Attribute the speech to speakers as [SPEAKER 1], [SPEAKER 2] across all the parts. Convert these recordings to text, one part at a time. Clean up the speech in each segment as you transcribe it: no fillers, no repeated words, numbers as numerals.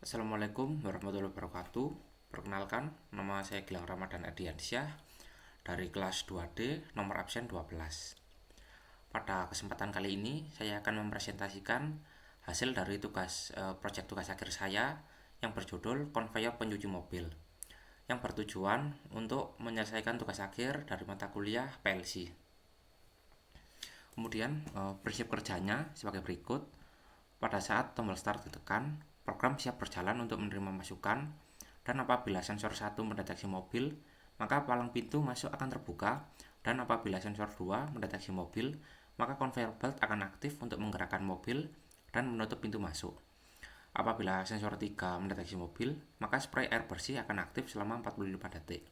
[SPEAKER 1] Assalamualaikum warahmatullahi wabarakatuh. Perkenalkan, nama saya Gilang Ramadan Adiansyah dari kelas 2D nomor absen 12. Pada kesempatan kali ini saya akan mempresentasikan hasil dari proyek tugas akhir saya yang berjudul Konveyor Pencuci Mobil, yang bertujuan untuk menyelesaikan tugas akhir dari mata kuliah PLC. Kemudian prinsip kerjanya sebagai berikut. Pada saat tombol start ditekan, program siap berjalan untuk menerima masukan, dan apabila sensor 1 mendeteksi mobil, maka palang pintu masuk akan terbuka, dan apabila sensor 2 mendeteksi mobil, maka conveyor belt akan aktif untuk menggerakkan mobil dan menutup pintu masuk. Apabila sensor 3 mendeteksi mobil, maka spray air bersih akan aktif selama 45 detik.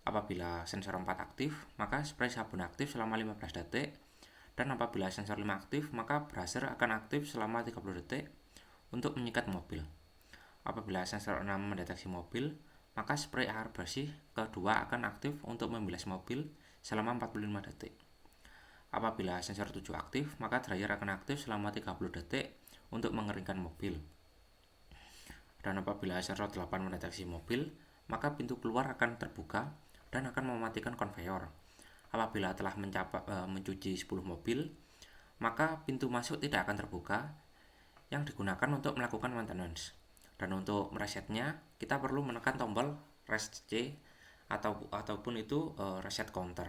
[SPEAKER 1] Apabila sensor 4 aktif, maka spray sabun aktif selama 15 detik. Dan apabila sensor 5 aktif, maka buzzer akan aktif selama 30 detik untuk menyikat mobil. Apabila sensor 6 mendeteksi mobil, maka spray air bersih kedua akan aktif untuk membilas mobil selama 45 detik. Apabila sensor 7 aktif, maka dryer akan aktif selama 30 detik untuk mengeringkan mobil. Dan apabila sensor 8 mendeteksi mobil, maka pintu keluar akan terbuka dan akan mematikan konveyor. Apabila telah mencuci 10 mobil, maka pintu masuk tidak akan terbuka yang digunakan untuk melakukan maintenance. Dan untuk meresetnya, kita perlu menekan tombol reset C ataupun itu reset counter.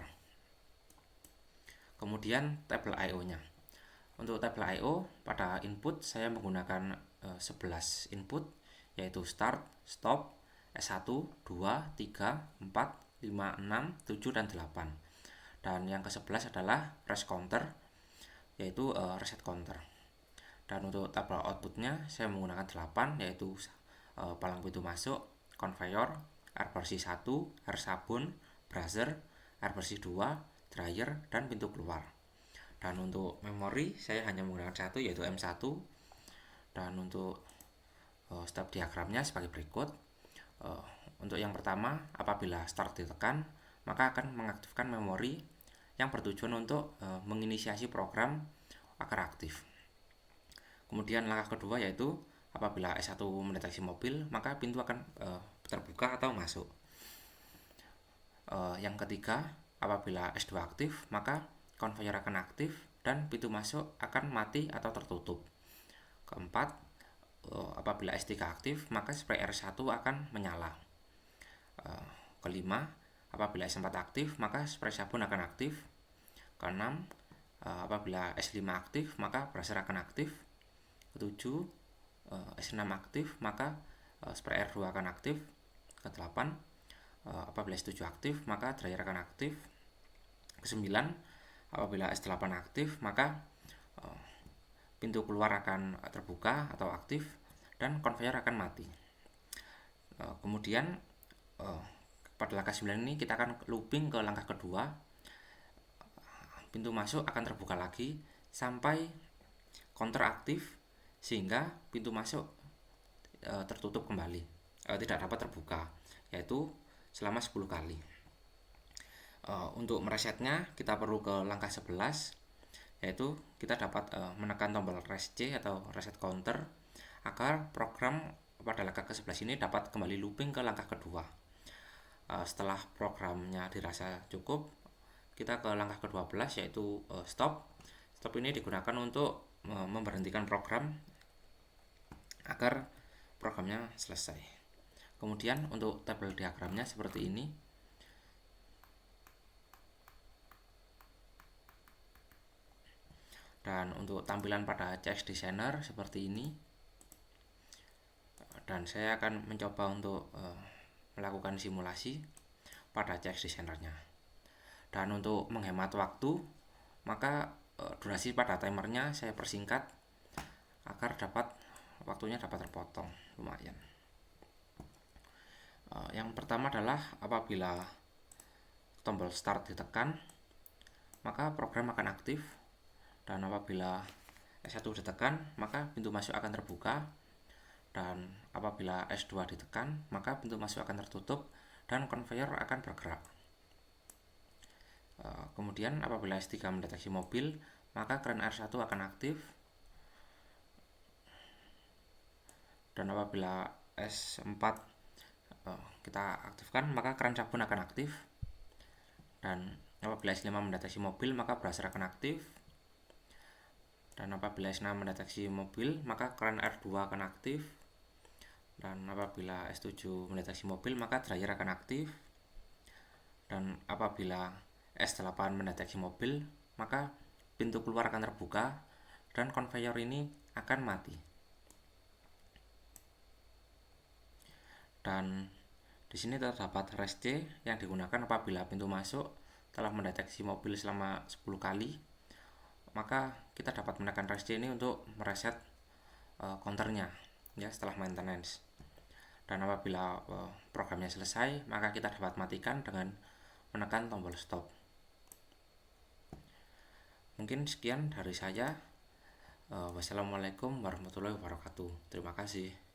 [SPEAKER 1] Kemudian tabel I/O-nya. Untuk tabel I/O, pada input saya menggunakan 11 input, yaitu start, stop, S1, 2, 3, 4, 5, 6, 7, dan 8. Dan yang ke-11 adalah rest counter, yaitu reset counter. Dan untuk tabel outputnya saya menggunakan 8, yaitu palang pintu masuk, conveyor, air bersih 1, air sabun, buzzer, air bersih 2, dryer, dan pintu keluar. Dan untuk memori saya hanya menggunakan 1, yaitu M1. Dan untuk step diagramnya sebagai berikut. Untuk yang pertama, apabila start ditekan, maka akan mengaktifkan memori yang bertujuan untuk menginisiasi program agar aktif. Kemudian langkah kedua yaitu apabila S1 mendeteksi mobil, maka pintu akan terbuka atau masuk. Yang ketiga, apabila S2 aktif, maka konveyor akan aktif dan pintu masuk akan mati atau tertutup. Keempat, apabila S3 aktif, maka spray R1 akan menyala. Kelima, apabila S4 aktif, maka spray sabun akan aktif. Keenam, apabila S5 aktif, maka buzzer akan aktif. Ketujuh, S6 aktif, maka spray R2 akan aktif. Kedelapan, apabila S7 aktif, maka dryer akan aktif. Kesembilan, apabila S8 aktif, maka pintu keluar akan terbuka atau aktif dan konveyor akan mati. Kemudian pada langkah 9 ini kita akan looping ke langkah kedua. Pintu masuk akan terbuka lagi sampai counter aktif sehingga pintu masuk tertutup kembali, tidak dapat terbuka, yaitu selama 10 kali. Untuk meresetnya kita perlu ke langkah 11, yaitu kita dapat menekan tombol reset C atau reset counter agar program pada langkah ke-11 ini dapat kembali looping ke langkah kedua. Setelah programnya dirasa cukup, kita ke langkah ke-12 yaitu stop. Stop ini digunakan untuk memberhentikan program agar programnya selesai. Kemudian untuk tabel diagramnya seperti ini. Dan untuk tampilan pada CX Designer seperti ini. Dan saya akan mencoba untuk melakukan simulasi pada CX Designer-nya. Dan untuk menghemat waktu, maka durasi pada timernya saya persingkat agar waktunya dapat terpotong lumayan. Yang pertama adalah apabila tombol start ditekan, maka program akan aktif. Dan apabila S1 ditekan, maka pintu masuk akan terbuka. Dan apabila S2 ditekan, maka pintu masuk akan tertutup dan konveyor akan bergerak. Kemudian apabila S3 mendeteksi mobil, maka kran R1 akan aktif. Dan apabila S4 kita aktifkan, maka keran sabun akan aktif. Dan apabila S5 mendeteksi mobil, maka brusher akan aktif. Dan apabila S6 mendeteksi mobil, maka keran R2 akan aktif. Dan apabila S7 mendeteksi mobil, maka dryer akan aktif. Dan apabila S8 mendeteksi mobil, maka pintu keluar akan terbuka dan conveyor ini akan mati. Dan di sini terdapat rest C yang digunakan apabila pintu masuk telah mendeteksi mobil selama 10 kali, maka kita dapat menekan rest C ini untuk mereset counternya ya setelah maintenance. Dan apabila programnya selesai, maka kita dapat matikan dengan menekan tombol stop. Mungkin sekian dari saya. Wassalamualaikum warahmatullahi wabarakatuh. Terima kasih.